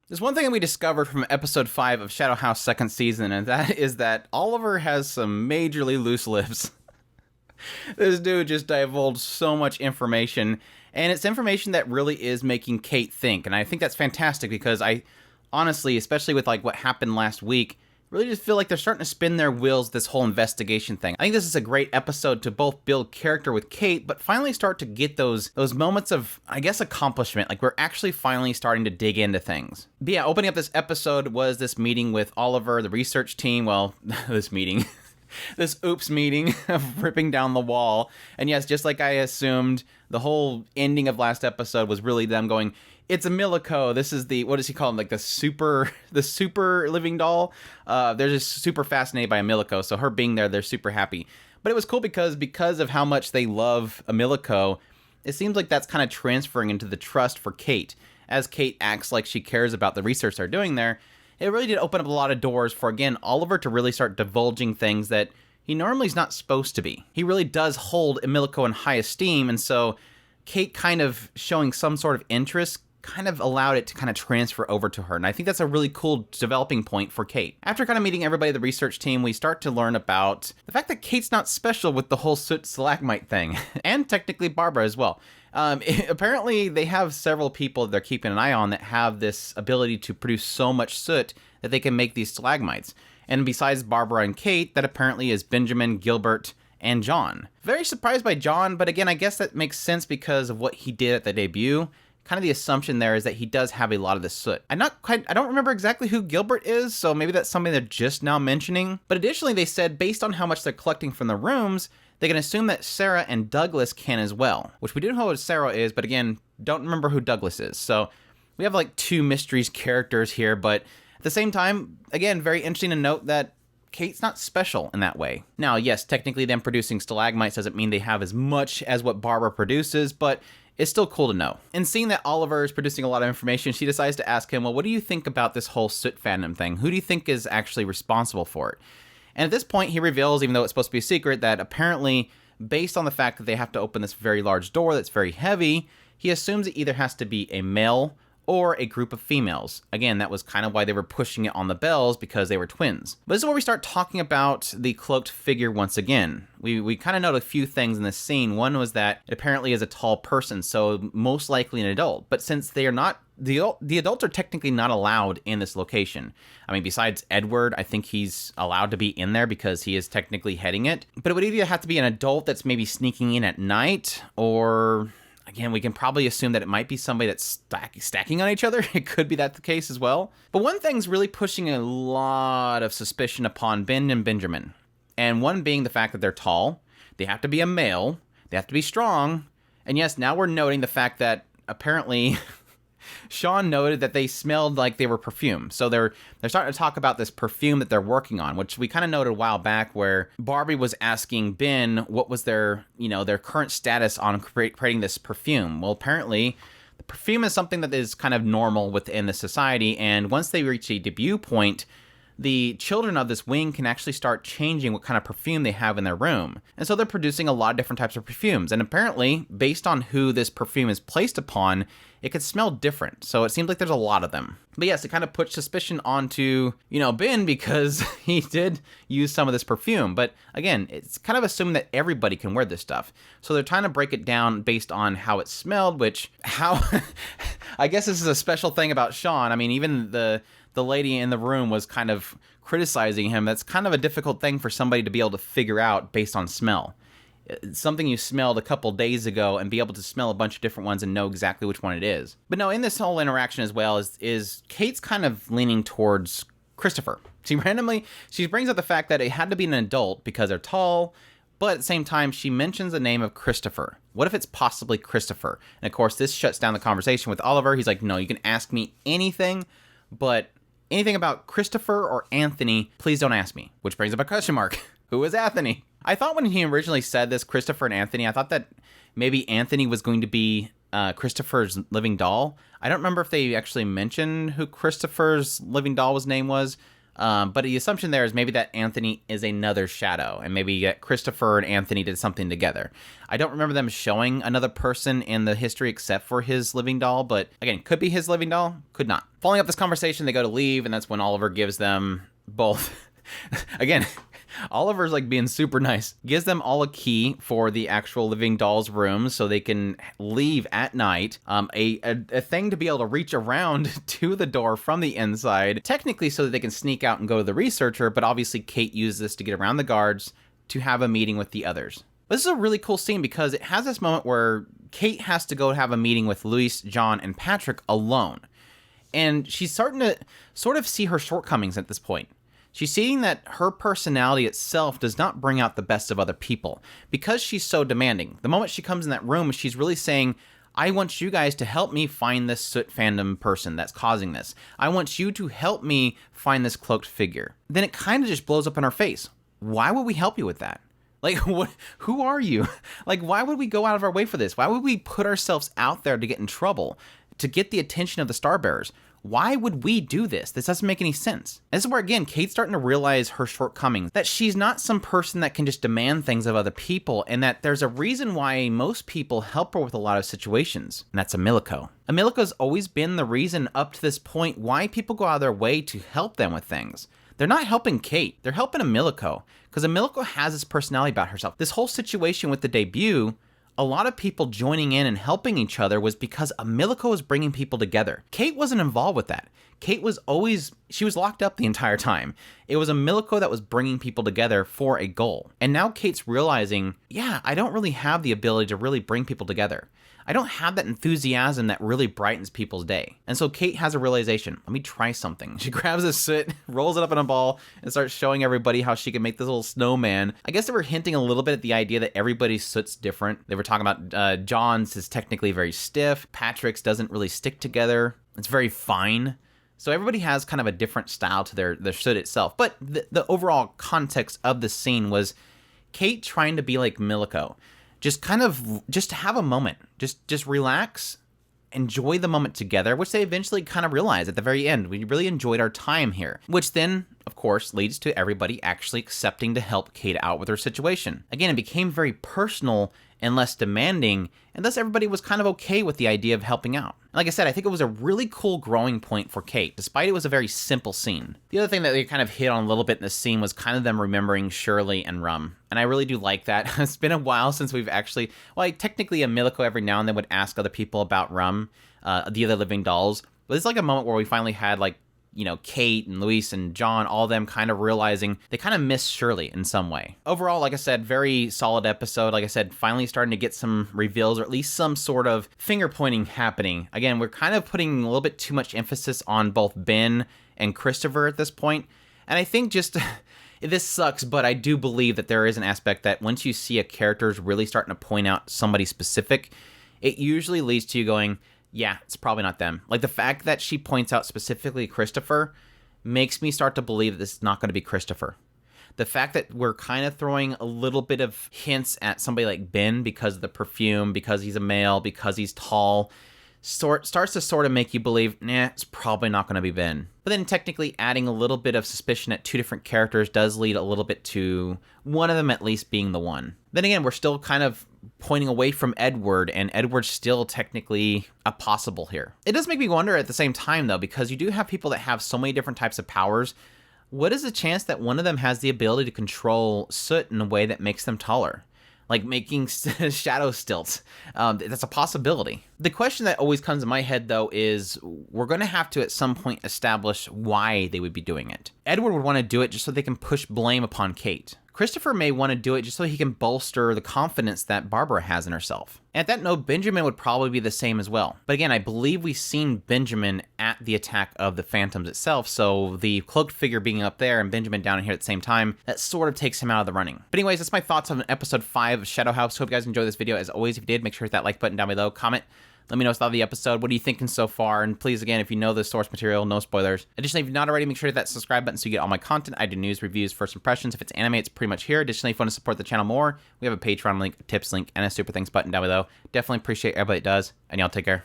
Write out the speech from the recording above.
There's one thing that we discovered from episode 5 of Shadow House second season, and that is that Oliver has some majorly loose lips. This dude just divulged so much information, and it's information that really is making Kate think, and I think that's fantastic because I honestly, especially with like what happened last week, really just feel like they're starting to spin their wheels this whole investigation thing. I think this is a great episode to both build character with Kate, but finally start to get those moments of, I guess, accomplishment. Like we're actually finally starting to dig into things. But yeah, opening up this episode was this meeting with Oliver, the research team. Well, this meeting. This oops meeting of ripping down the wall. And yes, just like I assumed, the whole ending of last episode was really them going, it's Emilico. This is the, what does he call him? Like the super living doll. They're just super fascinated by Emilico. So her being there, they're super happy. But it was cool because of how much they love Emilico, it seems like that's kind of transferring into the trust for Kate. As Kate acts like she cares about the research they're doing there, it really did open up a lot of doors for, again, Oliver to really start divulging things that he normally is not supposed to be. He really does hold Emilico in high esteem, and so Kate kind of showing some sort of interest kind of allowed it to kind of transfer over to her, and I think that's a really cool developing point for Kate. After kind of meeting everybody, the research team, we start to learn about the fact that Kate's not special with the whole soot stalagmite thing, and technically Barbara as well. Apparently, they have several people they're keeping an eye on that have this ability to produce so much soot that they can make these stalagmites. And besides Barbara and Kate, that apparently is Benjamin, Gilbert, and John. Very surprised by John, but again, I guess that makes sense because of what he did at the debut. Kind of the assumption there is that he does have a lot of this soot. I don't remember exactly who Gilbert is, so maybe that's something they're just now mentioning. But additionally, they said based on how much they're collecting from the rooms, they can assume that Sarah and Douglas can as well, which we do know what Sarah is, but again, don't remember who Douglas is. So we have like two mysteries characters here, but at the same time, again, very interesting to note that Kate's not special in that way. Now, yes, technically them producing stalagmites doesn't mean they have as much as what Barbara produces, but it's still cool to know. And seeing that Oliver is producing a lot of information, she decides to ask him, well, what do you think about this whole soot fandom thing? Who do you think is actually responsible for it? And at this point, he reveals, even though it's supposed to be a secret, that apparently, based on the fact that they have to open this very large door that's very heavy, he assumes it either has to be a male or a group of females. Again, that was kind of why they were pushing it on the bells, because they were twins. But this is where we start talking about the cloaked figure once again. We kind of note a few things in this scene. One was that it apparently is a tall person, so most likely an adult. But since they are not, the adults are technically not allowed in this location. I mean, besides Edward, I think he's allowed to be in there because he is technically heading it. But it would either have to be an adult that's maybe sneaking in at night, or again, we can probably assume that it might be somebody that's stacking on each other. It could be that the case as well. But one thing's really pushing a lot of suspicion upon Ben and Benjamin. And one being the fact that they're tall, they have to be a male, they have to be strong, and yes, now we're noting the fact that apparently Sean noted that they smelled like they were perfume. So they're starting to talk about this perfume that they're working on, which we kind of noted a while back where Barbie was asking Ben what was their current status on creating this perfume. Well, apparently the perfume is something that is kind of normal within the society, and once they reach a debut point, the children of this wing can actually start changing what kind of perfume they have in their room. And so they're producing a lot of different types of perfumes. And apparently, based on who this perfume is placed upon, it could smell different. So it seems like there's a lot of them. But yes, it kind of puts suspicion onto, Ben, because he did use some of this perfume. But again, it's kind of assuming that everybody can wear this stuff. So they're trying to break it down based on how it smelled, I guess this is a special thing about Sean. I mean, even the lady in the room was kind of criticizing him. That's kind of a difficult thing for somebody to be able to figure out based on smell. It's something you smelled a couple days ago and be able to smell a bunch of different ones and know exactly which one it is. But no, in this whole interaction as well is Kate's kind of leaning towards Christopher. She brings up the fact that it had to be an adult because they're tall, but at the same time, she mentions the name of Christopher. What if it's possibly Christopher? And of course, this shuts down the conversation with Oliver. He's like, no, you can ask me anything, but anything about Christopher or Anthony, please don't ask me. Which brings up a question mark. Who is Anthony? I thought when he originally said this, Christopher and Anthony, I thought that maybe Anthony was going to be Christopher's living doll. I don't remember if they actually mentioned who Christopher's living doll's name was. But the assumption there is maybe that Anthony is another shadow, and maybe that Christopher and Anthony did something together. I don't remember them showing another person in the history except for his living doll, but again, could be his living doll, could not. Following up this conversation, they go to leave, and that's when Oliver gives them both. Again, Oliver's like being super nice. Gives them all a key for the actual living doll's room so they can leave at night. A thing to be able to reach around to the door from the inside, technically so that they can sneak out and go to the researcher, but obviously Kate used this to get around the guards to have a meeting with the others. This is a really cool scene because it has this moment where Kate has to go have a meeting with Luis, John, and Patrick alone. And she's starting to sort of see her shortcomings at this point. She's seeing that her personality itself does not bring out the best of other people because she's so demanding. The moment she comes in that room, she's really saying, I want you guys to help me find this Soot fandom person that's causing this. I want you to help me find this cloaked figure. Then it kind of just blows up in her face. Why would we help you with that? Like, what? Who are you? Like, why would we go out of our way for this? Why would we put ourselves out there to get in trouble, to get the attention of the Starbearers? Why would we do this? This doesn't make any sense. This is where, again, Kate's starting to realize her shortcomings, that she's not some person that can just demand things of other people, and that there's a reason why most people help her with a lot of situations, and that's Emilico. Emilico's always been the reason up to this point why people go out of their way to help them with things. They're not helping Kate, they're helping Emilico, because Emilico has this personality about herself. This whole situation with the debut, a lot of people joining in and helping each other was because Emilico was bringing people together. Kate wasn't involved with that. Kate was she was locked up the entire time. It was Emilico that was bringing people together for a goal. And now Kate's realizing, yeah, I don't really have the ability to really bring people together. I don't have that enthusiasm that really brightens people's day. And so Kate has a realization. Let me try something. She grabs a soot, rolls it up in a ball, and starts showing everybody how she can make this little snowman. I guess they were hinting a little bit at the idea that everybody's soot's different. They were talking about John's is technically very stiff. Patrick's doesn't really stick together. It's very fine. So everybody has kind of a different style to their soot itself. But the overall context of the scene was Kate trying to be like Emilico. Just have a moment. Just relax, enjoy the moment together, which they eventually kind of realize at the very end. We really enjoyed our time here, which then, of course, leads to everybody actually accepting to help Kate out with her situation. Again, it became very personal and less demanding, and thus everybody was kind of okay with the idea of helping out. Like I said, I think it was a really cool growing point for Kate, despite it was a very simple scene. The other thing that they kind of hit on a little bit in this scene was kind of them remembering Shirley and Rum, and I really do like that. It's been a while since we've actually, technically Emilico every now and then would ask other people about Rum, the other living dolls, but it's like a moment where we finally had Kate and Luis and John, all of them kind of realizing they kind of miss Shirley in some way. Overall, like I said, very solid episode. Like I said, finally starting to get some reveals or at least some sort of finger pointing happening. Again, we're kind of putting a little bit too much emphasis on both Ben and Christopher at this point. And I think just this sucks, but I do believe that there is an aspect that once you see a character's really starting to point out somebody specific, it usually leads to you going, yeah, it's probably not them. Like the fact that she points out specifically Christopher makes me start to believe that this is not going to be Christopher. The fact that we're kind of throwing a little bit of hints at somebody like Ben because of the perfume, because he's a male, because he's tall, starts to sort of make you believe, nah, it's probably not going to be Ben. But then technically adding a little bit of suspicion at two different characters does lead a little bit to one of them at least being the one. Then again, we're still kind of pointing away from Edward, and Edward's still technically a possible here. It does make me wonder at the same time, though, because you do have people that have so many different types of powers. What is the chance that one of them has the ability to control soot in a way that makes them taller? Like making shadow stilts. That's a possibility. The question that always comes in my head, though, is we're going to have to at some point establish why they would be doing it. Edward would want to do it just so they can push blame upon Kate. Christopher may want to do it just so he can bolster the confidence that Barbara has in herself. And at that note, Benjamin would probably be the same as well. But again, I believe we've seen Benjamin at the attack of the Phantoms itself, so the cloaked figure being up there and Benjamin down here at the same time, that sort of takes him out of the running. But anyways, that's my thoughts on episode 5 of Shadow House. Hope you guys enjoyed this video. As always, if you did, make sure to hit that like button down below, comment, let me know what you thought of the episode. What are you thinking so far? And please, again, if you know the source material, no spoilers. Additionally, if you're not already, make sure to hit that subscribe button so you get all my content. I do news, reviews, first impressions. If it's anime, it's pretty much here. Additionally, if you want to support the channel more, we have a Patreon link, a tips link, and a super thanks button down below. Definitely appreciate everybody that does, and y'all take care.